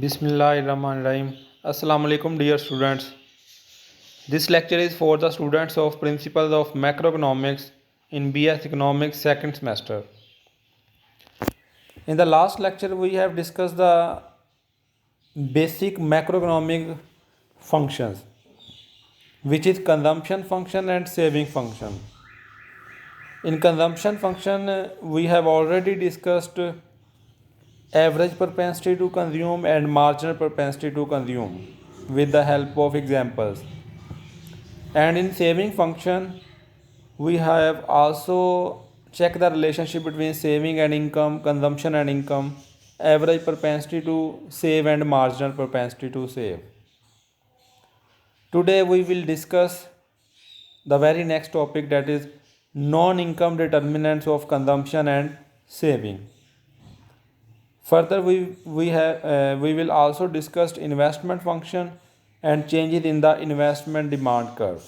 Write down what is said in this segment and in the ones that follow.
Bismillahirrahmanirrahim. Assalamu alaikum dear students. This lecture is for the students of Principles of Macroeconomics in BS Economics second semester. In the last lecture we have discussed the basic macroeconomic functions, which is consumption function and saving function. In consumption function we have already discussed average propensity to consume and marginal propensity to consume with the help of examples. And in saving function we have also checked the relationship between saving and income, consumption and income, average propensity to save and marginal propensity to save. Today we will discuss the very next topic, that is non-income determinants of consumption and saving. Further, we will also discuss investment function and changes in the investment demand curve.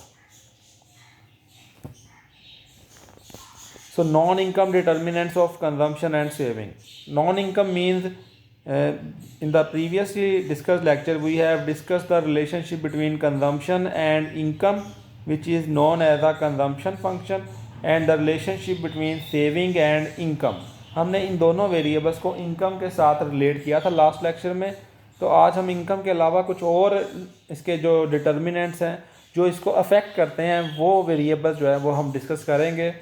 So, non-income determinants of consumption and saving. Non-income means in the previously discussed lecture we have discussed the relationship between consumption and income, which is known as a consumption function, and the relationship between saving and income. हमने इन दोनों variables को income के साथ relate किया था last lecture में. तो आज हम इनकम के अलावा कुछ और इसके जो डिटर्मिनेंट्स हैं जो इसको अफेक्ट करते हैं वो वेरिएबल्स जो है वो हम डिस्कस करेंगे.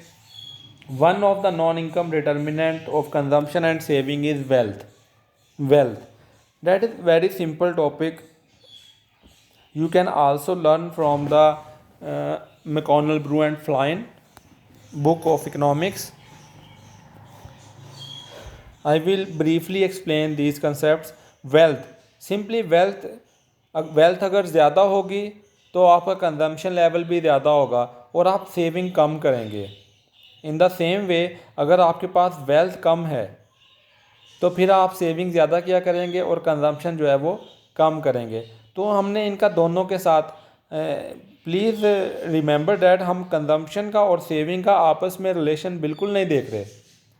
One of the non income determinant of consumption and saving is wealth. That is very simple topic. You can also learn from the McConnell, Brew and Flynn book of economics. I will briefly explain these concepts. Wealth, simply wealth अगर ज़्यादा होगी तो आपका consumption level भी ज़्यादा होगा और आप सेविंग कम करेंगे. इन द सेम वे अगर आपके पास वेल्थ कम है तो फिर आप सेविंग ज़्यादा किया करेंगे और कंजम्पशन जो है वो कम करेंगे. तो हमने इनका दोनों के साथ प्लीज़ रिमेंबर डैट हम कंजम्पशन का और सेविंग का आपस में रिलेशन बिल्कुल नहीं देख रहे.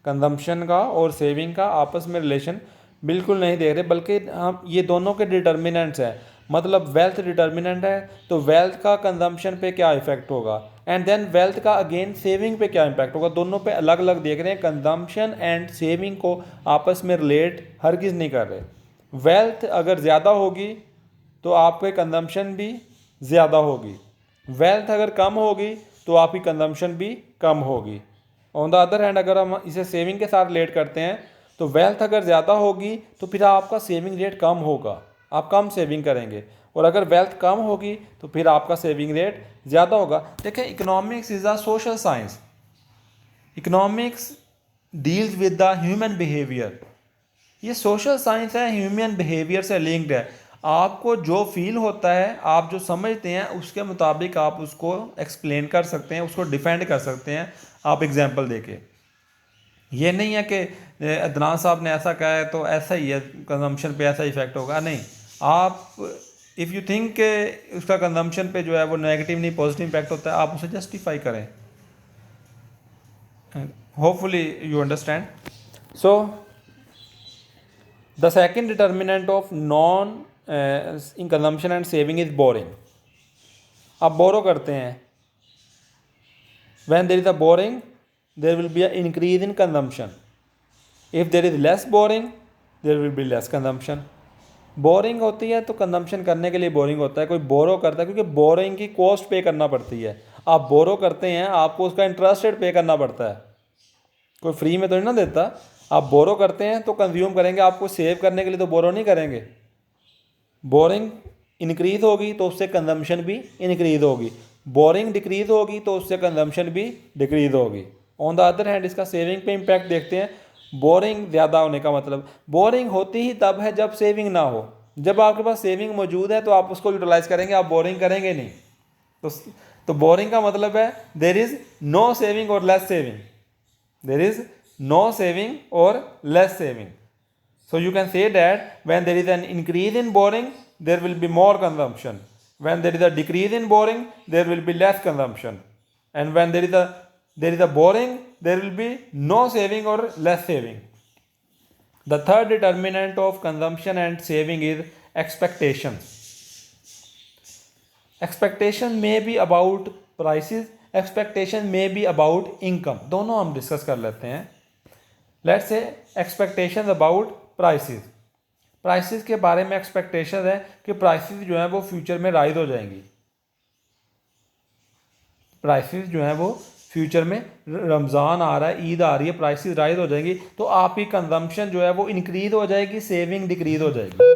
कंजम्पशन का और सेविंग का आपस में रिलेशन बिल्कुल नहीं देख रहे, बल्कि हम ये दोनों के डिटर्मिनेंट्स हैं. मतलब वेल्थ डिटर्मिनेंट है तो वेल्थ का कंजम्पशन पे क्या इफेक्ट होगा एंड देन वेल्थ का अगेन सेविंग पे क्या इम्पैक्ट होगा. दोनों पे अलग अलग देख रहे हैं. कंजम्पशन एंड सेविंग को आपस में रिलेट हरगिज़ नहीं कर रहे. वेल्थ अगर ज़्यादा होगी तो आपके कंजम्पशन भी ज़्यादा होगी. वेल्थ अगर कम होगी तो आपकी कंजम्पशन भी कम होगी. ऑन द अदर हैंड अगर हम इसे सेविंग के साथ रिलेट करते हैं तो वेल्थ अगर ज़्यादा होगी तो फिर आपका सेविंग रेट कम होगा, आप कम सेविंग करेंगे. और अगर वेल्थ कम होगी तो फिर आपका सेविंग रेट ज़्यादा होगा. देखें, economics is a social science. Economics deals with the human behaviour. ये सोशल साइंस है, ह्यूमन बिहेवियर से लिंक्ड है. आपको जो फील होता है, आप जो समझते हैं उसके मुताबिक आप उसको एक्सप्लेन कर सकते हैं, उसको डिफेंड कर सकते हैं आप एग्जांपल देके. ये नहीं है कि अदनान साहब ने ऐसा कहा है तो ऐसा ही है, कंजम्पशन पे ऐसा इफेक्ट होगा. नहीं, आप इफ़ यू थिंक कि उसका कंजम्पशन पे जो है वो नेगेटिव नहीं पॉजिटिव इम्पैक्ट होता है, आप उसे जस्टिफाई करें. Hopefully you understand. So the second determinant of non in consumption and saving is borrowing. आप बोरो करते हैं. When there is a borrowing there will be an increase in consumption. If there is less borrowing, there will be less consumption. Boring होती है तो consumption करने के लिए boring होता है. कोई बोरो करता है क्योंकि बोरिंग की कॉस्ट पे करना पड़ती है. आप बोरो करते हैं, आपको उसका इंटरेस्ट रेट पे करना पड़ता है, कोई फ्री में तो नहीं ना देता. आप बोरो करते हैं तो कंज्यूम करेंगे, आपको सेव करने के लिए तो बोरो नहीं करेंगे. बोरिंग इंक्रीज होगी तो उससे कंजम्पशन भी इंक्रीज होगी. बोरिंग डिक्रीज होगी तो उससे कंजम्पशन भी डिक्रीज होगी. ऑन द अदर हैंड इसका सेविंग पे इम्पैक्ट देखते हैं. बोरिंग ज़्यादा होने का मतलब, बोरिंग होती ही तब है जब सेविंग ना हो. जब आपके पास सेविंग मौजूद है तो आप उसको यूटिलाइज करेंगे, आप बोरिंग करेंगे नहीं. तो बोरिंग का मतलब है देर इज़ नो सेविंग और less saving. There is no saving और less saving. So you can say that when there is an increase in borrowing, there will be more consumption. When there is a decrease in borrowing, there will be less consumption. And when there is a borrowing, there will be no saving or less saving. The third determinant of consumption and saving is expectation. Expectation may be about prices, expectation may be about income. दोनों हम discuss कर लेते हैं. Let's say expectations about prices. Prices के बारे में expectation है कि प्राइसेस जो है वो फ्यूचर में राइज हो जाएंगी. प्राइसेस जो है वो फ्यूचर में, रमज़ान आ रहा है, ईद आ रही है, प्राइसेस राइज हो जाएंगी तो आपकी कंजम्पशन जो है वो इंक्रीज हो जाएगी, सेविंग डिक्रीज हो जाएगी.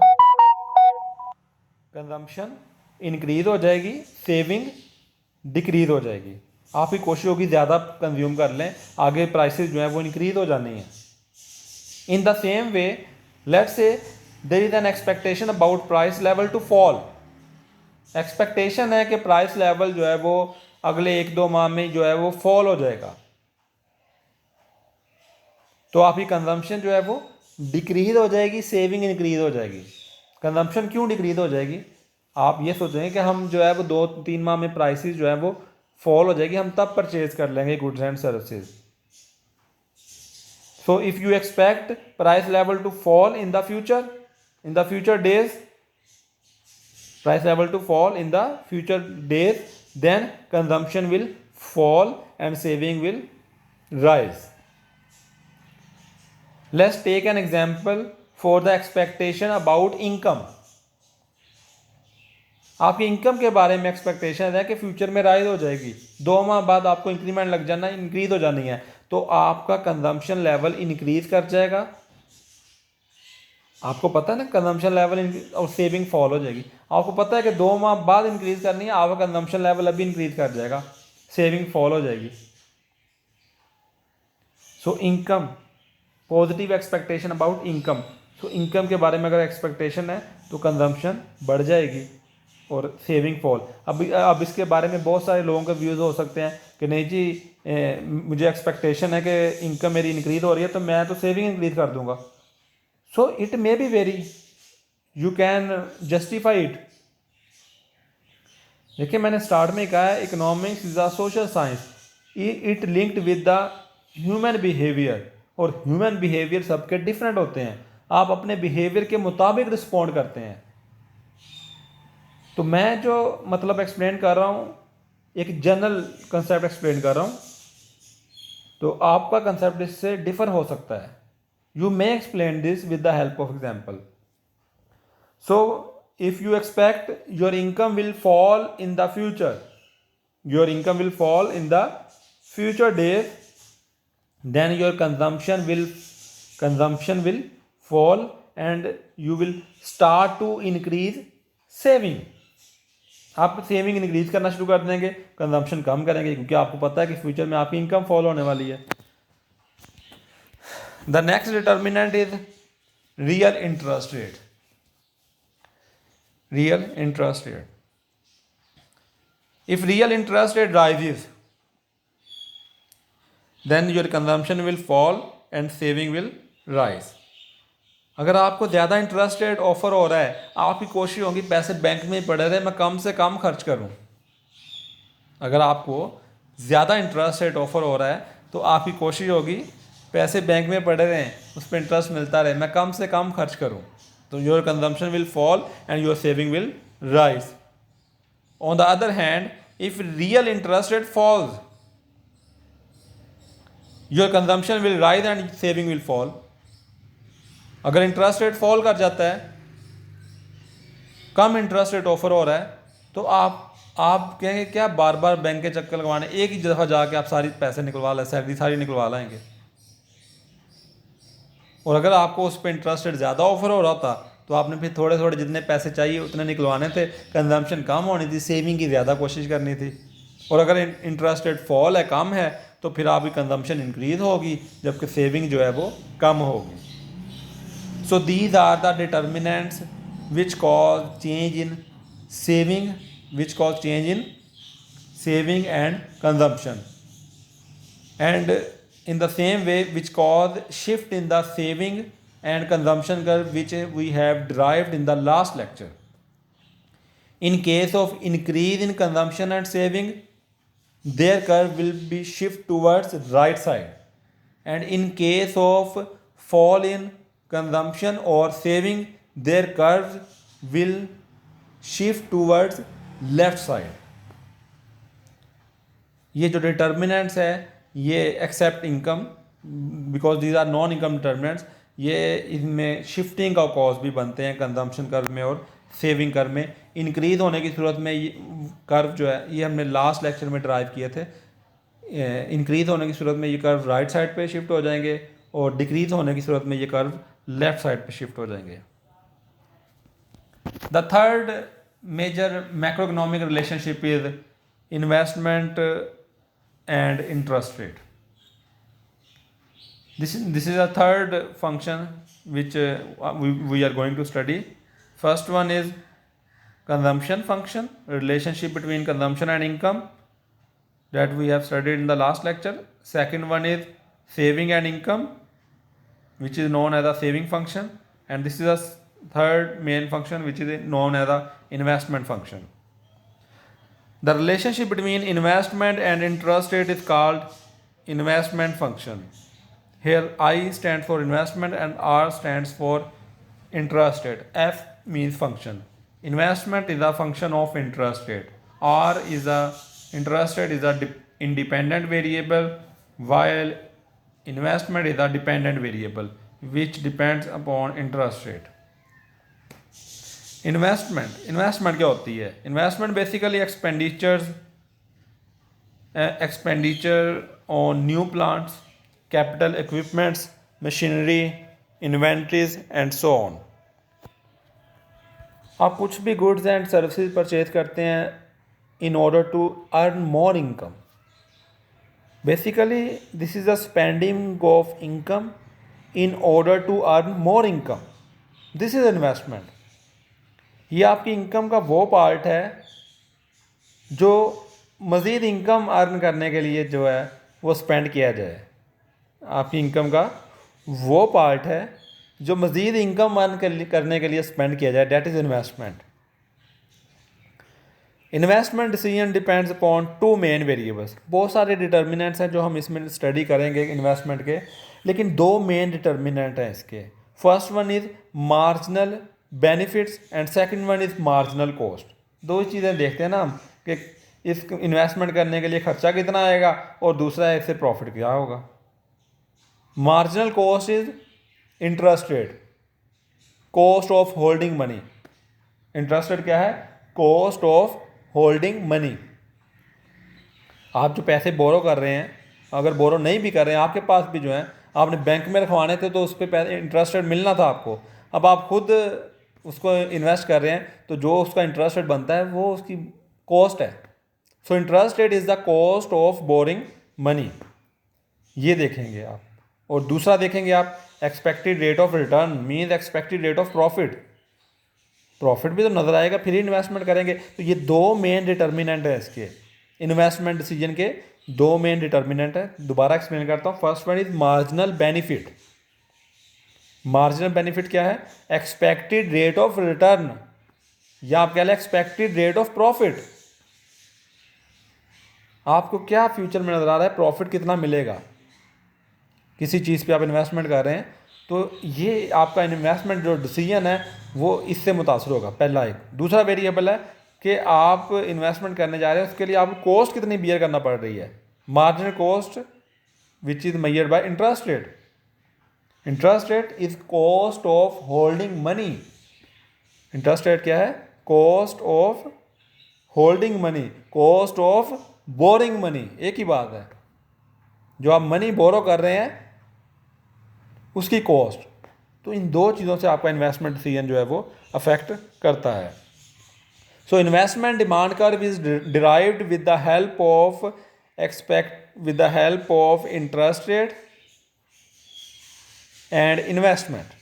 कंजम्पशन इंक्रीज हो जाएगी, सेविंग डिक्रीज हो जाएगी. आपकी कोशिश होगी ज़्यादा कंज्यूम कर लें, आगे प्राइसेस जो है वो इंक्रीज हो जानी है. In the same way let's say there is an expectation about price level to fall. Expectation है कि प्राइस लेवल जो है वो अगले 1-2 माह में जो है वो फॉल हो जाएगा, तो आपकी कंजम्पशन जो है वो डिक्रीज हो जाएगी, सेविंग इंक्रीज हो जाएगी. कंजम्पशन क्यों डिक्रीज हो जाएगी? आप ये सोचेंगे कि हम जो है वो 2-3 माह में प्राइसेस जो है वो फॉल हो जाएगी, हम तब परचेज कर लेंगे goods and services. So if you expect price level to fall in the future days, price level to fall in the future days, then consumption will fall and saving will rise. Let's take an example for the expectation about income. आपकी income के बारे में expectation है कि future में rise हो जाएगी, 2 माह बाद आपको इंक्रीमेंट लग जाना, इंक्रीज हो जानी है, तो आपका कंजम्पशन लेवल इंक्रीज कर जाएगा. आपको पता है ना कंजम्पशन लेवल और सेविंग फॉल हो जाएगी. आपको पता है कि 2 माह बाद इंक्रीज करनी है, आपका कंजम्पशन लेवल अभी इंक्रीज कर जाएगा, सेविंग फॉल हो जाएगी. So income, positive expectation about income. So income के बारे में अगर एक्सपेक्टेशन है तो कंजम्पशन बढ़ जाएगी और सेविंग फॉल. अब इसके बारे में बहुत सारे लोगों के व्यूज़ हो सकते हैं कि नहीं जी मुझे एक्सपेक्टेशन है कि इनकम मेरी इंक्रीज हो रही है तो मैं तो सेविंग इंक्रीज कर दूंगा. So it may be very, you can justify it. देखिए मैंने स्टार्ट में कहा है economics is a social science, it linked with the human behaviour, और ह्यूमन बिहेवियर सबके डिफरेंट होते हैं. आप अपने बिहेवियर के मुताबिक रिस्पॉन्ड करते हैं. तो मैं जो मतलब एक्सप्लेन कर रहा हूँ, एक जनरल कंसेप्ट एक्सप्लेन कर रहा हूँ, तो आपका कंसेप्ट इससे डिफर हो सकता है. You may explain this with the help of example. So, if you expect your income will fall in the future, your income will fall in the future days, then your consumption will fall and you will start to increase saving. आप saving increase करना शुरू कर देंगे, consumption कम करेंगे, क्योंकि आपको पता है कि फ्यूचर में आपकी इनकम फॉल होने वाली है. The next determinant is real interest rate. Real interest rate. If real interest rate rises, then your consumption will fall and saving will rise. अगर आपको ज़्यादा इंटरेस्ट रेट ऑफर हो रहा है, आपकी कोशिश होगी पैसे बैंक में ही पड़े रहे, मैं कम से कम खर्च करूं. अगर आपको ज़्यादा इंटरेस्ट रेट ऑफर हो रहा है तो आपकी कोशिश होगी पैसे बैंक में पड़े रहें, उस पर इंटरेस्ट मिलता रहे, मैं कम से कम खर्च करूं. तो your consumption will fall and your saving will rise. On the other hand, if real interest rate falls, your consumption will rise and saving will fall. अगर इंटरेस्ट रेट फॉल कर जाता है, कम इंटरेस्ट रेट ऑफर हो रहा है, तो आप कहेंगे क्या बार बार बैंक के चक्कर लगवाने, एक ही दफ़ा जाके आप सारी पैसे निकलवा लें, सैलरी सारी निकलवा लाएंगे. और अगर आपको उस पर इंटरेस्ट रेट ज़्यादा ऑफर हो रहा था तो आपने फिर थोड़े थोड़े जितने पैसे चाहिए उतने निकलवाने थे, कंजम्पशन कम होनी थी, सेविंग की ज़्यादा कोशिश करनी थी. और अगर इंटरेस्ट रेट फॉल है, कम है, तो फिर आपकी कंजम्पशन इंक्रीज होगी, जबकि सेविंग जो है वो कम होगी. So these are the determinants which cause change in saving and consumption, and in the same way which cause shift in the saving and consumption curve which we have derived in the last lecture. In case of increase in consumption and saving, their curve will be shift towards right side, and in case of fall in consumption और saving their curve will shift towards left side. ये जो determinants है ये except income because these are non income determinants, ये इनमें shifting का cause भी बनते हैं कंजम्पशन कर्व में और सेविंग कर्व में। इंक्रीज होने की सूरत में ये कर्व जो है ये हमने लास्ट लेक्चर में ड्राइव किए थे। इंक्रीज होने की सूरत में ये कर्व राइट साइड पे शिफ्ट हो जाएंगे और डिक्रीज होने की सूरत में ये कर्व लेफ्ट साइड पे शिफ्ट हो जाएंगे। The third major macroeconomic relationship is investment and interest rate. This is a third function which we are going to study. First one is consumption function, relationship between consumption and income, that we have studied in the last lecture. Second one is saving and income, which is known as a saving function, and this is a third main function which is known as a investment function. The relationship between investment and interest rate is called investment function. Here I stands for investment and R stands for interest rate. F means function. Investment is a function of interest rate. R is a interest rate is a independent variable, while investment is a dependent variable which depends upon interest rate. Investment क्या होती है? Investment basically expenditure on new plants, capital equipments, machinery, inventories and so on. आप कुछ भी goods and services purchase करते हैं in order to earn more income. Basically this is a spending of income in order to earn more income. This is investment. ये आपकी income का वो part है जो मज़ीद इनकम अर्न करने के लिए जो है वो स्पेंड किया जाए। आपकी इनकम का वो पार्ट है जो मज़ीद इनकम अर्न करने के लिए स्पेंड किया जाए, that is investment. Investment decision depends upon two main variables. बहुत सारे डिटर्मिनेंट्स हैं जो हम इसमें स्टडी करेंगे इन्वेस्टमेंट के, लेकिन दो मेन डिटर्मिनेंट हैं इसके। First one is marginal benefits and second one is marginal cost. दो चीज़ें देखते हैं ना हम कि इस इन्वेस्टमेंट करने के लिए खर्चा कितना आएगा और दूसरा है इससे प्रॉफिट क्या होगा। Marginal cost is interest rate, cost of holding money. Interest rate क्या है? Cost of holding money. आप जो पैसे बोरो कर रहे हैं, अगर बोरो नहीं भी कर रहे हैं, आपके पास भी जो है आपने बैंक में रखवाने थे तो उस पर पैसे इंटरेस्ट रेट मिलना था आपको, अब आप खुद उसको इन्वेस्ट कर रहे हैं तो जो उसका इंटरेस्ट रेट बनता है वो उसकी कॉस्ट है। So interest rate is the cost of boring money, ये देखेंगे आप। और दूसरा देखेंगे आप expected rate of return, means expected rate of profit. Profit भी तो नज़र आएगा फिर ही इन्वेस्टमेंट करेंगे। तो ये दो मेन डिटर्मिनेंट है इसके इन्वेस्टमेंट डिसीजन के, दो मेन डिटर्मिनेंट है। दोबारा एक्सप्लेन करता हूँ। First one is marginal benefit. Marginal benefit क्या है? एक्सपेक्टेड रेट ऑफ रिटर्न, या आप कह लें एक्सपेक्टेड रेट ऑफ प्रॉफिट। आपको क्या फ्यूचर में नजर आ रहा है, प्रॉफिट कितना मिलेगा किसी चीज़ पे आप इन्वेस्टमेंट कर रहे हैं, तो ये आपका इन्वेस्टमेंट जो डिसीजन है वो इससे मुतासर होगा। पहला एक। दूसरा वेरिएबल है कि आप इन्वेस्टमेंट करने जा रहे हैं, उसके लिए आपको कॉस्ट कितनी बियर करना पड़ रही है। Marginal cost which is measured by interest rate. Interest rate is cost of holding money. Interest rate क्या है? Cost of holding money, cost of boring money, एक ही बात है। जो आप मनी बोरो कर रहे हैं उसकी कॉस्ट। तो इन दो चीज़ों से आपका इन्वेस्टमेंट डिसीजन जो है वो अफेक्ट करता है। So investment demand curve is derived with the help of interest rate and investment.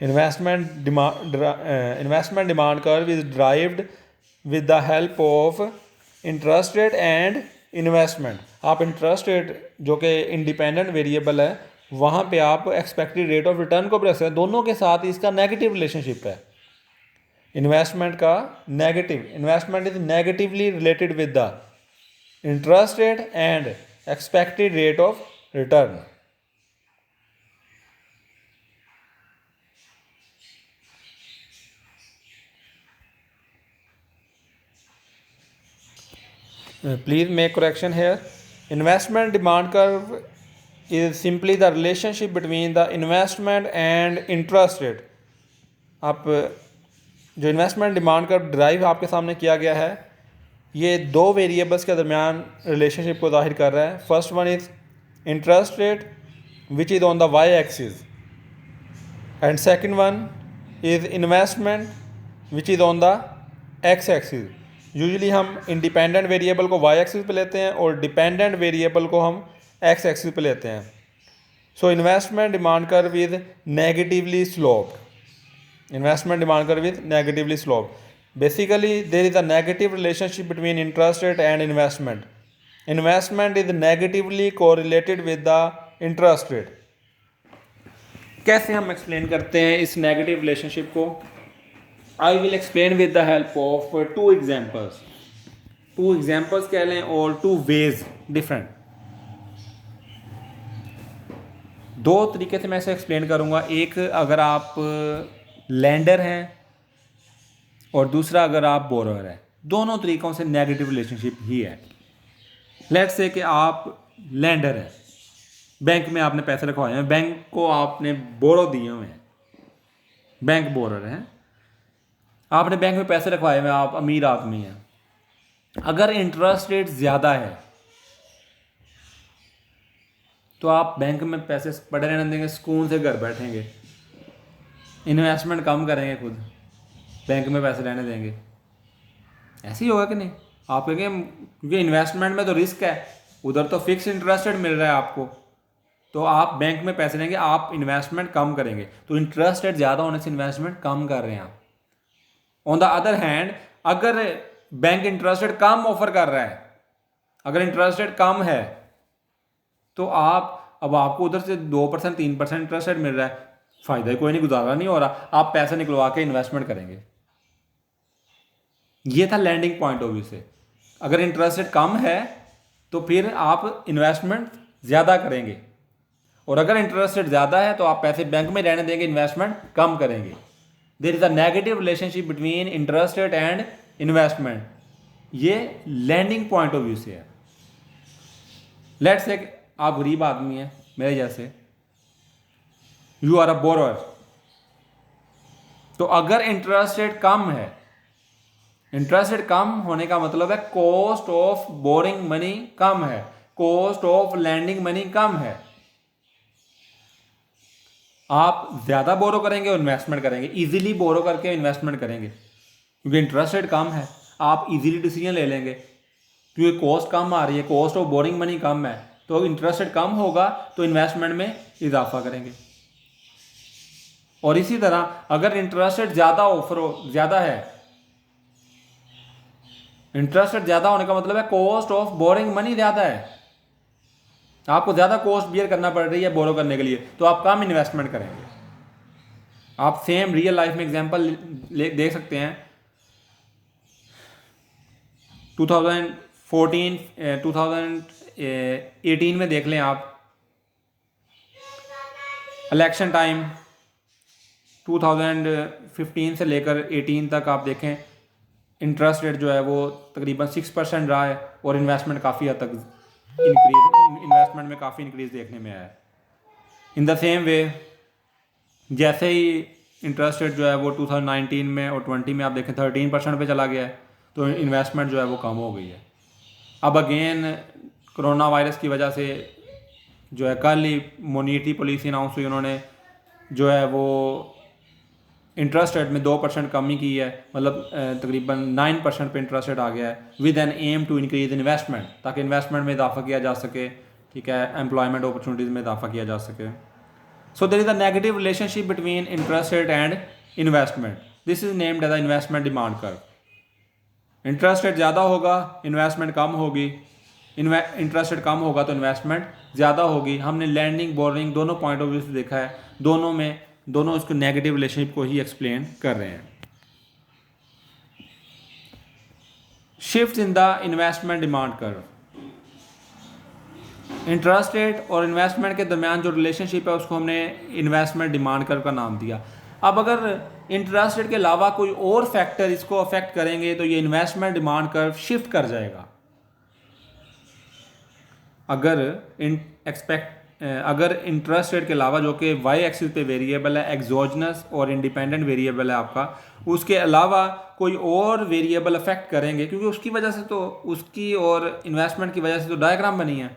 Investment demand curve is derived with the help of interest rate and investment. आप इंटरेस्ट रेट जो कि independent variable है वहाँ पे आप expected rate of return को भी रख सकते हैं। दोनों के साथ इसका नेगेटिव रिलेशनशिप है। इन्वेस्टमेंट का negative, investment is negatively related with the interest rate and expected rate of return. Please make correction here. Investment demand curve is simply the relationship between the investment and interest rate. आप जो investment demand curve drive आपके सामने किया गया है, ये दो variables के दरमियान रिलेशनशिप को ज़ाहिर कर रहा है. First one is interest rate which is on the Y axis, and second one is investment which is on the X axis. Usually हम इंडिपेंडेंट वेरिएबल को वाई एक्सिस पे लेते हैं और डिपेंडेंट वेरिएबल को हम एक्स एक्सिस पे लेते हैं. सो investment demand curve is negatively sloped. Investment demand curve is negatively sloped. Basically, there is a negative relationship between interest rate and investment. Investment is negatively correlated with the interest rate. कैसे हम explain करते हैं इस negative relationship को? I will explain with the help of two examples कह लें और two ways different. दो तरीके से मैं इसे एक्सप्लेन करूँगा. एक अगर आप लैंडर हैं और दूसरा अगर आप बोरोअर हैं. दोनों तरीक़ों से नेगेटिव रिलेशनशिप ही है. लेट्स से कि आप लैंडर हैं, बैंक में आपने पैसे रखवाए हैं, बैंक को आपने बोरो दिए हुए हैं, बैंक बोरोअर हैं, आपने बैंक में पैसे रखवाए हुए हैं, आप अमीर आदमी हैं. अगर इंटरेस्ट रेट ज़्यादा है तो आप बैंक में पैसे पड़े रहने देंगे, सुकून से घर बैठेंगे, इन्वेस्टमेंट कम करेंगे, खुद बैंक में पैसे रहने देंगे. ऐसे ही होगा कि नहीं? आप कहेंगे क्योंकि इन्वेस्टमेंट में तो रिस्क है, उधर तो फिक्स इंटरेस्ट रेट मिल रहा है आपको, तो आप बैंक में पैसे लेंगे, आप इन्वेस्टमेंट कम करेंगे. तो इंटरेस्ट रेट ज़्यादा होने से इन्वेस्टमेंट कम कर रहे हैं आप. ऑन द अदर हैंड, अगर बैंक इंटरेस्ट रेट कम ऑफर कर रहा है, अगर इंटरेस्ट रेट कम है तो आपको उधर से 2% 3% इंटरेस्ट रेट मिल रहा है, फ़ायदा ही कोई नहीं, गुजारा नहीं हो रहा, आप पैसे निकलवा के इन्वेस्टमेंट करेंगे. ये था लैंडिंग पॉइंट ऑफ व्यू से. अगर इंटरेस्ट रेट कम है तो फिर आप इन्वेस्टमेंट ज़्यादा करेंगे, और अगर इंटरेस्ट रेट ज़्यादा है तो आप पैसे बैंक में रहने देंगे, इन्वेस्टमेंट कम करेंगे. There is a negative relationship between interest rate and investment. ये लैंडिंग पॉइंट ऑफ व्यू से है. लेट्स से आप गरीब आदमी हैं मेरे जैसे, यू आर अ बोरोअर. तो अगर इंटरेस्ट रेट कम है, इंटरेस्ट रेट कम होने का मतलब है कॉस्ट ऑफ बोरिंग मनी कम है, कॉस्ट ऑफ लैंडिंग मनी कम है. आप ज़्यादा बोरो करेंगे और इन्वेस्टमेंट करेंगे, इजीली बोरो करके इन्वेस्टमेंट करेंगे क्योंकि इंटरेस्ट रेट कम है. आप इजीली डिसीजन ले लेंगे क्योंकि कॉस्ट कम आ रही है, कॉस्ट ऑफ बोरिंग मनी कम है, तो इंटरेस्ट रेट कम होगा तो इन्वेस्टमेंट में इजाफा करेंगे. और इसी तरह अगर इंटरेस्ट रेट ज़्यादा है, इंटरेस्ट रेट ज़्यादा होने का मतलब है कॉस्ट ऑफ बोरिंग मनी ज़्यादा है, आपको ज़्यादा कॉस्ट बियर करना पड़ रही है बोरो करने के लिए, तो आप कम इन्वेस्टमेंट करेंगे. आप सेम रियल लाइफ में एग्जांपल देख सकते हैं. 2018 में देख लें आप, इलेक्शन टाइम 2015 से लेकर 18 तक आप देखें, इंटरेस्ट रेट जो है वो तकरीबन 6% रहा है और इन्वेस्टमेंट काफ़ी हद तक इन्वेस्टमेंट में काफ़ी इंक्रीज देखने में आया है. इन द सेम वे जैसे ही इंटरेस्ट रेट जो है वो 2019 में और 20 में आप देखें 13% पे चला गया है, तो इन्वेस्टमेंट जो है वो कम हो गई है. अब अगेन कोरोना वायरस की वजह से जो है कल ही मॉनेटरी पॉलिसी अनाउंस हुई, उन्होंने जो है वो इंटरेस्ट रेट में 2% कमी की है, मतलब तकरीबन 9% पे इंटरेस्ट रेट आ गया है, with an aim to increase investment, ताकि इन्वेस्टमेंट में इजाफा किया जा सके, ठीक है, एम्प्लॉयमेंट अपॉर्चुनिटीज़ में इजाफा किया जा सके. So there is a negative relationship between interest rate and investment. This is named as the investment demand curve. Interest rate ज़्यादा होगा, इन्वेस्टमेंट कम होगी, इंटरेस्ट रेट कम होगा तो इन्वेस्टमेंट ज़्यादा होगी. हमने लैंडिंग बोरिंग दोनों पॉइंट ऑफ व्यू से देखा है, दोनों इसको नेगेटिव रिलेशनशिप को ही एक्सप्लेन कर रहे हैं. Shift in the investment demand curve. Interest rate और इन्वेस्टमेंट के दरमियान जो रिलेशनशिप है उसको हमने इन्वेस्टमेंट डिमांड कर्व का नाम दिया. अब अगर इंटरेस्ट रेट के अलावा कोई और फैक्टर इसको अफेक्ट करेंगे तो ये इन्वेस्टमेंट डिमांड कर्व शिफ्ट कर जाएगा. अगर अगर इंटरेस्ट रेट के अलावा, जो कि वाई एक्सिस पे वेरिएबल है, एक्सोजनस और इंडिपेंडेंट वेरिएबल है आपका, उसके अलावा कोई और वेरिएबल अफेक्ट करेंगे, क्योंकि उसकी वजह से तो, उसकी और इन्वेस्टमेंट की वजह से तो डायग्राम बनी है।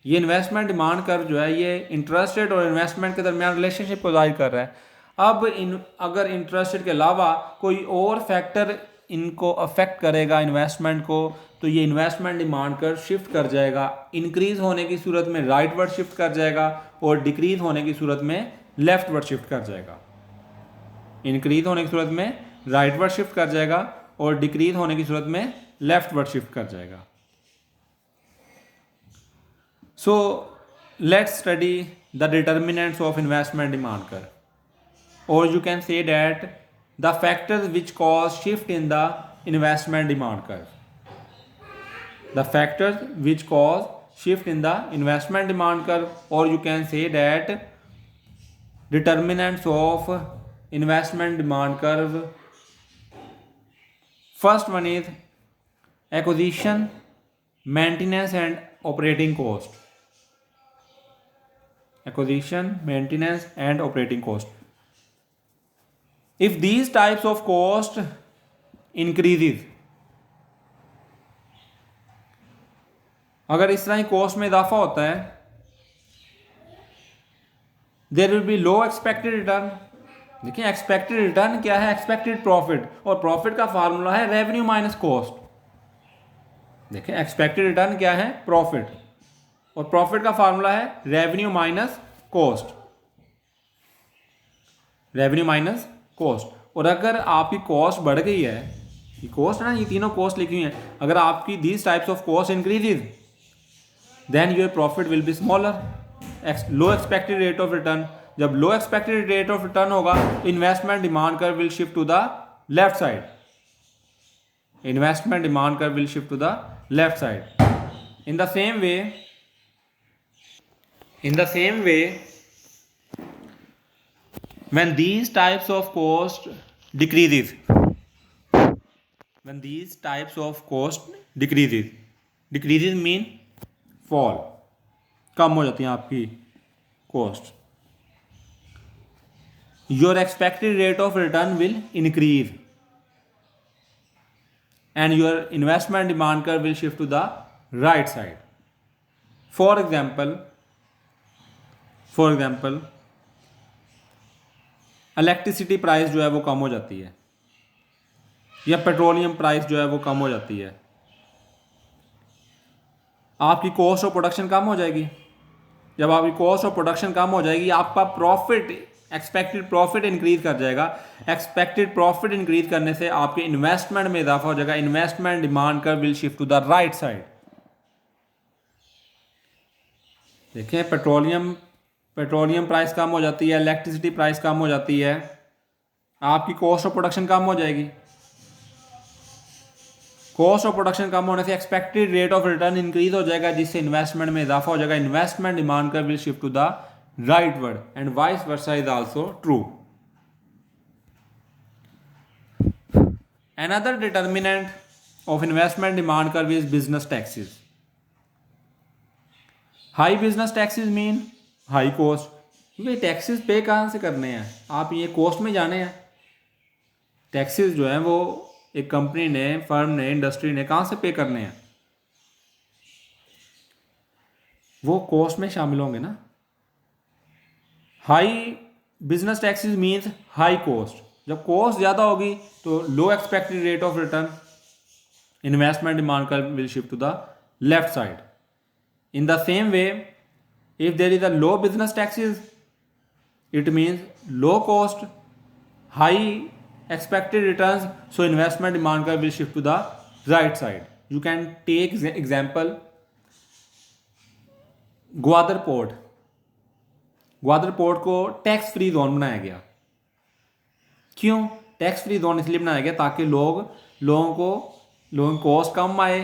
ये इन्वेस्टमेंट डिमांड कर्व जो है ये इंटरेस्ट रेट और इन्वेस्टमेंट के दरमियान रिलेशनशिप को जाहिर कर रहा है। अब अगर इंटरेस्ट रेट के अलावा कोई और फैक्टर इनको अफेक्ट करेगा इन्वेस्टमेंट को, तो ये इन्वेस्टमेंट डिमांड कर्व शिफ्ट कर जाएगा। इंक्रीज होने की सूरत में राइटवर्ड शिफ्ट कर जाएगा और डिक्रीज होने की सूरत में लेफ्टवर्ड शिफ्ट कर जाएगा। इंक्रीज होने की सूरत में राइटवर्ड शिफ्ट कर जाएगा और डिक्रीज होने की सूरत में लेफ्टवर्ड शिफ्ट कर जाएगा। So let's study the determinants of investment demand curve, or you can say that the factors which cause shift in the investment demand curve. The factors which cause shift in the investment demand curve, or you can say that determinants of investment demand curve. First one is acquisition, maintenance and operating cost. Acquisition, maintenance and operating cost. If these types of cost increases, अगर इस तरह की cost में इजाफा होता है, there will be low expected return. देखिए expected return क्या है, एक्सपेक्टेड प्रॉफिट, और प्रॉफिट का फार्मूला है रेवेन्यू माइनस कॉस्ट। देखिए एक्सपेक्टेड रिटर्न क्या है, प्रॉफिट, और प्रॉफिट का फार्मूला है revenue minus cost, revenue minus cost. और अगर आपकी कॉस्ट बढ़ गई है, ये कॉस्ट है ना, ये तीनों कॉस्ट लिखी हुई है, अगर आपकी these types of cost increases, then your profit will be smaller. Low expected rate of return, जब low expected rate of return होगा तो investment demand curve will shift to the left side. Investment demand curve will shift to the left side. In the same way, when these types of cost decreases, mean fall, कम हो जाती है आपकी cost, your expected rate of return will increase and your investment demand curve will shift to the right side. For example, electricity price जो है वो कम हो जाती है, या पेट्रोलियम प्राइस जो है वो कम हो जाती है, आपकी कॉस्ट ऑफ प्रोडक्शन कम हो जाएगी। जब आपकी कॉस्ट ऑफ प्रोडक्शन कम हो जाएगी, आपका प्रॉफिट, एक्सपेक्टेड प्रॉफिट इंक्रीज कर जाएगा। एक्सपेक्टेड प्रॉफिट इंक्रीज करने से आपके इन्वेस्टमेंट में इजाफा हो जाएगा। Investment demand curve will shift to the right side. देखिए पेट्रोलियम प्राइस कम हो जाती है, इलेक्ट्रिसिटी प्राइस कम हो जाती है, आपकी कॉस्ट ऑफ प्रोडक्शन कम हो जाएगी। कॉस्ट ऑफ प्रोडक्शन कम होने से expected rate of return increase हो जाएगा, जिससे इन्वेस्टमेंट में इजाफा हो जाएगा। Investment demand curve will shift to the rightward and vice versa is also true. Another determinant of investment demand curve is business taxes. High business taxes mean high cost, क्योंकि taxes पे कहाँ से करने हैं, आप ये कॉस्ट में जाने हैं। टैक्सेस जो है वो एक कंपनी ने, फर्म ने, इंडस्ट्री ने कहाँ से पे करने हैं, वो कॉस्ट में शामिल होंगे ना। High business taxes means high cost. जब कॉस्ट ज़्यादा होगी तो low expected rate of return, investment demand curve will shift to the left side. In the same way, if there is a low business taxes, it means low cost, high expected returns, so investment demand curve will shift to the right side. You can take example Gwadar port. Gwadar port को tax free zone बनाया गया। क्यों tax free zone इसलिए बनाया गया ताकि लोगों की कॉस्ट कम आए,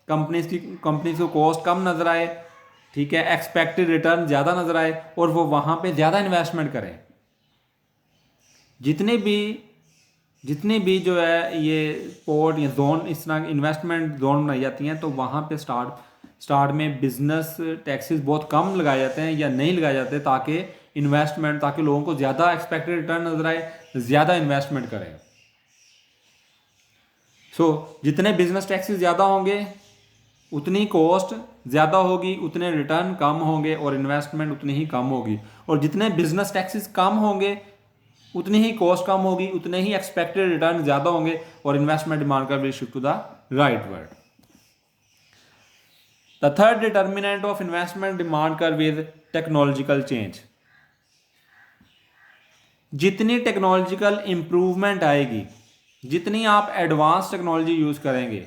कंपनीज को कॉस्ट कम नजर आए, ठीक है, एक्सपेक्टेड रिटर्न ज़्यादा नजर आए और वो वहाँ पे ज़्यादा इन्वेस्टमेंट करें। जितने भी जो है ये पोर्ट या जोन, इस तरह इन्वेस्टमेंट जोन बनाई जाती हैं, तो वहाँ पे स्टार्ट में बिजनेस टैक्सेस बहुत कम लगाए जाते हैं या नहीं लगाए जाते ताकि इन्वेस्टमेंट, ताकि लोगों को ज़्यादा एक्सपेक्टेड रिटर्न नजर आए, ज़्यादा इन्वेस्टमेंट करें। जितने बिजनेस टैक्सेस ज़्यादा होंगे उतनी कॉस्ट ज़्यादा होगी, उतने रिटर्न कम होंगे और इन्वेस्टमेंट उतनी ही कम होगी। और जितने बिजनेस टैक्सेस कम होंगे उतनी ही कॉस्ट कम होगी, उतने ही एक्सपेक्टेड रिटर्न ज़्यादा होंगे और investment demand curve will shift to the rightward. The third determinant of investment demand curve is technological change. जितनी टेक्नोलॉजिकल इंप्रूवमेंट आएगी, जितनी आप एडवांस टेक्नोलॉजी यूज़ करेंगे,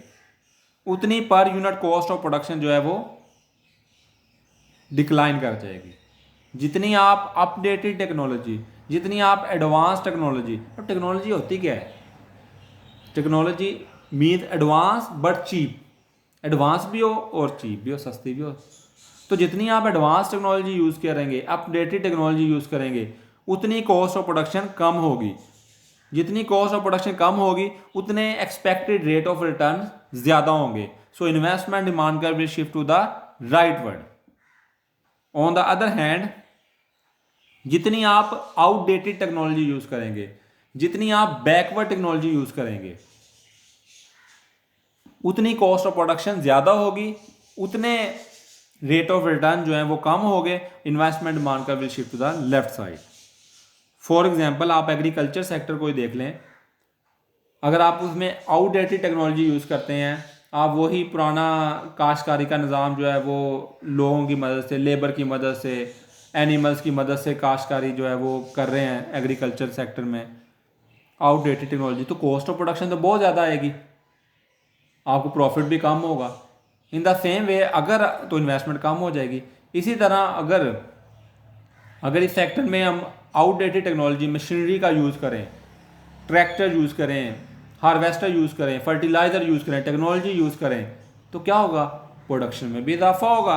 उतनी per unit cost of production जो है वो डिक्लाइन कर जाएगी। जितनी आप अपडेटेड टेक्नोलॉजी, जितनी आप एडवांस टेक्नोलॉजी, और टेक्नोलॉजी होती क्या है? Technology means advance but cheap, advance भी हो और चीप भी हो, सस्ती भी हो। तो जितनी आप एडवांस टेक्नोलॉजी यूज़ करेंगे, अपडेटेड टेक्नोलॉजी यूज़ करेंगे, उतनी कॉस्ट ऑफ प्रोडक्शन कम होगी। जितनी कॉस्ट ऑफ प्रोडक्शन कम होगी उतने एक्सपेक्टेड रेट ऑफ रिटर्न ज़्यादा होंगे। So investment demand curve will shift to the rightward. On the other hand, जितनी आप आउटडेटेड टेक्नोलॉजी यूज़ करेंगे, जितनी आप बैकवर्ड टेक्नोलॉजी यूज़ करेंगे, उतनी कॉस्ट ऑफ प्रोडक्शन ज़्यादा होगी, उतने रेट ऑफ रिटर्न जो है वो कम हो गए। Investment demand curve will shift to the left side. For example, आप एग्रीकल्चर सेक्टर को ही देख लें। अगर आप उसमें आउटडेटेड टेक्नोलॉजी यूज़ करते हैं, आप वही पुराना काश्तकारी का निज़ाम जो है वो लोगों की मदद से, लेबर की मदद से, एनिमल्स की मदद से काश्तकारी जो है वो कर रहे हैं एग्रीकल्चर सेक्टर में, आउटडेटेड टेक्नोलॉजी, तो कॉस्ट ऑफ प्रोडक्शन तो बहुत ज़्यादा आएगी, आपको प्रॉफिट भी कम होगा। इन द सेम वे अगर तो इन्वेस्टमेंट कम हो जाएगी। इसी तरह अगर इस सेक्टर में हम आउटडेटेड टेक्नोलॉजी, मशीनरी का यूज़ करें, ट्रैक्टर यूज़ करें, हार्वेस्टर यूज़ करें, फर्टिलाइज़र यूज़ करें, टेक्नोलॉजी यूज़ करें, तो क्या होगा? प्रोडक्शन में भी इजाफा होगा,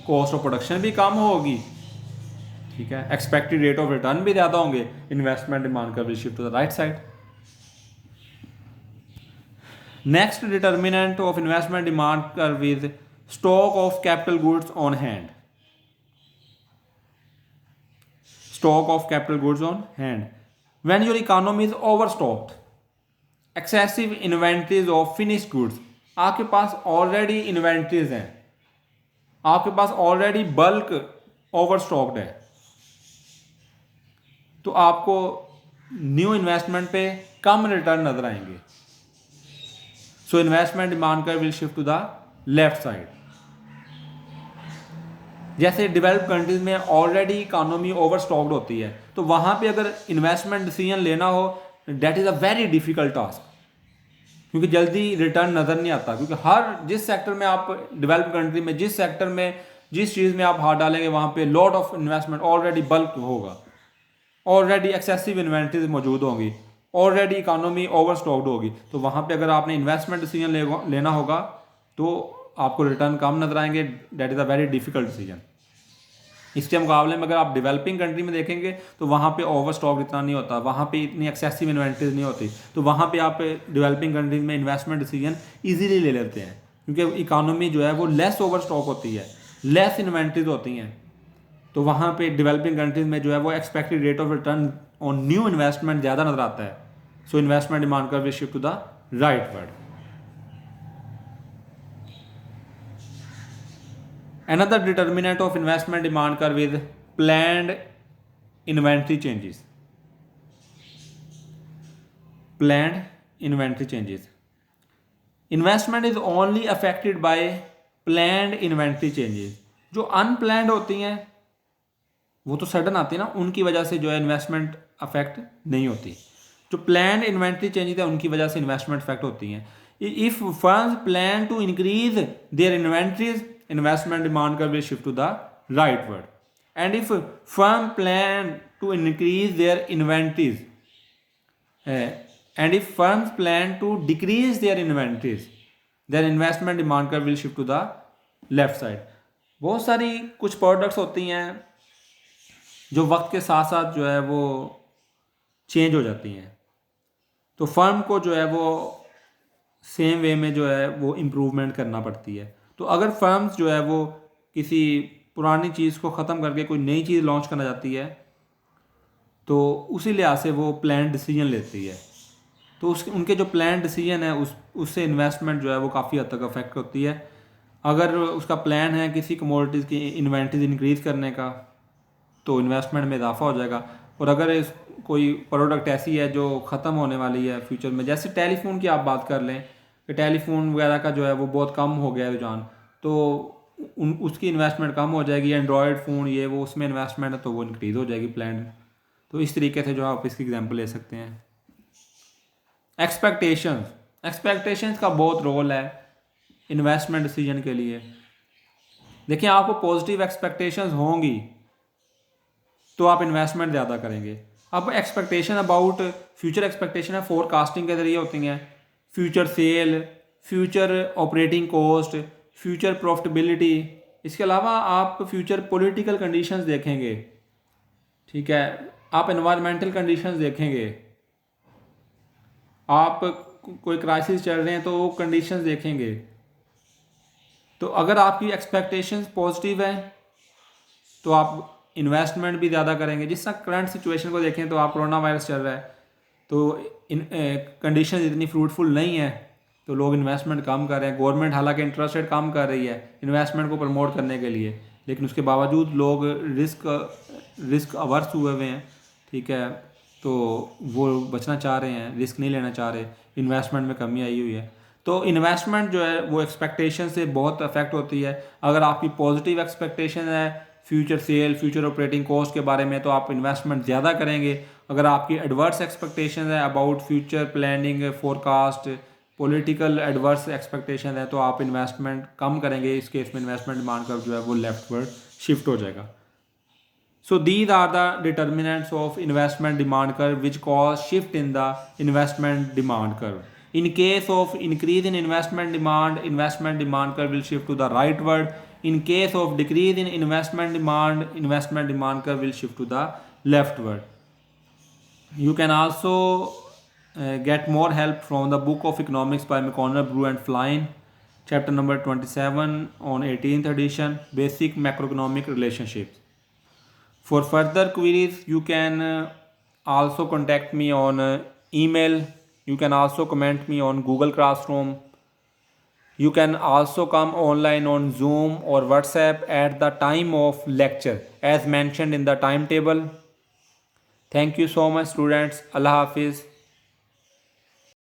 कॉस्ट ऑफ प्रोडक्शन भी कम होगी, ठीक है, एक्सपेक्टेड रेट ऑफ रिटर्न भी ज़्यादा होंगे। Investment demand curve will shift to the right side. Next determinant of investment demand curve is stock of capital goods on hand. Stock of capital goods on hand. When your economy is overstocked, excessive inventories of finished goods, आपके पास already inventories हैं, आपके पास already bulk ओवरस्टॉक्ड है, तो आपको new investment पे कम return नजर आएंगे। So investment demand curve will shift to the left side. जैसे डेवलप कंट्रीज में ऑलरेडी इकोनॉमी ओवरस्टॉक्ड होती है, तो वहाँ पे अगर इन्वेस्टमेंट डिसीजन लेना हो, that is a very difficult task, क्योंकि जल्दी रिटर्न नज़र नहीं आता। क्योंकि हर जिस सेक्टर में आप डेवलप कंट्री में, जिस सेक्टर में, जिस चीज़ में आप हाथ डालेंगे, वहाँ पे lot of investment already bulk होगा, ऑलरेडी एक्सेसिव इन्वेंट्रीज मौजूद होंगी, ऑलरेडी इकोनॉमी ओवरस्टॉक्ड होगी। तो वहाँ पे अगर आपने इन्वेस्टमेंट डिसीजन लेना होगा तो आपको रिटर्न कम नजर आएंगे। That is a very difficult decision. इसके मुकाबले में अगर आप डेवलपिंग कंट्री में देखेंगे तो वहाँ पे ओवरस्टॉक इतना नहीं होता, वहाँ पे इतनी एक्सेसिव इन्वेंट्रीज नहीं होती, तो वहाँ पे आप डेवलपिंग कंट्रीज में इन्वेस्टमेंट डिसीजन इजीली ले लेते हैं, क्योंकि इकोनॉमी जो है वो लेस ओवरस्टॉक होती है, लेस इन्वेंट्रीज होती हैं। तो वहाँ पे डेवलपिंग कंट्रीज में जो है वो expected rate of return on new investment ज़्यादा नजर आता है। So investment demand curve will shift to the rightward. Another determinant of investment demand curve is planned inventory changes. Planned inventory changes. Investment is only affected by planned inventory changes. जो unplanned होती हैं वो तो sudden आती है ना, उनकी वजह से जो है इन्वेस्टमेंट अफेक्ट नहीं होती। जो प्लान इन्वेंट्री चेंजेस है उनकी वजह से इन्वेस्टमेंट अफेक्ट होती हैं। If firms plan to increase their inventories, investment demand curve will shift to the right word. And if firm plan to increase their inventories, and if firms plan to decrease their inventories, then investment demand curve will shift to the left side. बहुत सारी कुछ products होती हैं जो वक्त के साथ साथ जो है वो चेंज हो जाती हैं, तो फर्म को जो है वो सेम वे में जो है वो इम्प्रूवमेंट करना पड़ती है। तो अगर फर्म्स जो है वो किसी पुरानी चीज़ को ख़त्म करके कोई नई चीज़ लॉन्च करना चाहती है तो उसी लिहाज से वो प्लान डिसीजन लेती है। तो उस उनके जो प्लान डिसीजन है उससे इन्वेस्टमेंट जो है वो काफ़ी हद तक अफेक्ट होती है। अगर उसका प्लान है किसी कमोडिटीज़ की इन्वेंटरीज इंक्रीज़ करने का तो इन्वेस्टमेंट में इजाफा हो जाएगा। और अगर कोई प्रोडक्ट ऐसी है जो ख़त्म होने वाली है फ्यूचर में, जैसे टेलीफोन की आप बात कर लें कि टेलीफोन वगैरह का जो है वो बहुत कम हो गया है रुझान, तो उसकी इन्वेस्टमेंट कम हो जाएगी। एंड्रॉयड फ़ोन ये वो उसमें इन्वेस्टमेंट है तो वो इंक्रीज़ हो जाएगी प्लान। तो इस तरीके से जो आप इसकी एग्जांपल ले सकते हैं। एक्सपेक्टेशंस का बहुत रोल है इन्वेस्टमेंट डिसीजन के लिए। देखिए, आपको पॉजिटिव एक्सपेक्टेशंस होंगी तो आप इन्वेस्टमेंट ज़्यादा करेंगे। अब एक्सपेक्टेशन अबाउट फ्यूचर एक्सपेक्टेशन है फोरकास्टिंग के ज़रिए होती हैं। Future cell, future operating cost, future profitability. इसके अलावा आप फ्यूचर पॉलिटिकल कंडीशंस देखेंगे, ठीक है, आप एनवायरमेंटल कंडीशंस देखेंगे, आप कोई क्राइसिस चल रहे हैं तो वो कंडीशंस देखेंगे। तो अगर आपकी एक्सपेक्टेशंस पॉजिटिव है तो आप इन्वेस्टमेंट भी ज़्यादा करेंगे। जिस तरह करंट सिचुएशन को देखें तो आप कोरोना वायरस चल रहा है तो कंडीशन इतनी फ्रूटफुल नहीं है तो लोग इन्वेस्टमेंट कम कर रहे हैं। गवर्नमेंट हालांकि इंटरेस्ट रेट कम कर रही है इन्वेस्टमेंट को प्रमोट करने के लिए, लेकिन उसके बावजूद लोग रिस्क अवर्स हुए हुए हैं, ठीक है, तो वो बचना चाह रहे हैं, रिस्क नहीं लेना चाह रहे, इन्वेस्टमेंट में कमी आई हुई है। तो इन्वेस्टमेंट जो है वो एक्सपेक्टेशन से बहुत अफेक्ट होती है। अगर आपकी पॉजिटिव एक्सपेक्टेशन है future cell, future operating cost के बारे में तो आप इन्वेस्टमेंट ज़्यादा करेंगे। अगर आपकी एडवर्स एक्सपेक्टेशन है about future planning, forecast, political adverse expectation है तो आप इन्वेस्टमेंट कम करेंगे। इस केस में इन्वेस्टमेंट डिमांड कर्व जो है वो लेफ्टवर्ड शिफ्ट हो जाएगा। So these are the determinants of investment demand curve which cause shift in the investment demand curve. In case of increase in investment demand curve will shift to the rightward. In case of decrease in investment demand curve will shift to the leftward. You can also get more help from the book of economics by McConnell, Brew and Flynn, chapter number 27 on 18th edition, basic macroeconomic relationships. For further queries, you can also contact me on email. You can also comment me on Google Classroom. You can also come online on Zoom or WhatsApp at the time of lecture as mentioned in the timetable. Thank you so much, students. Allah Hafiz.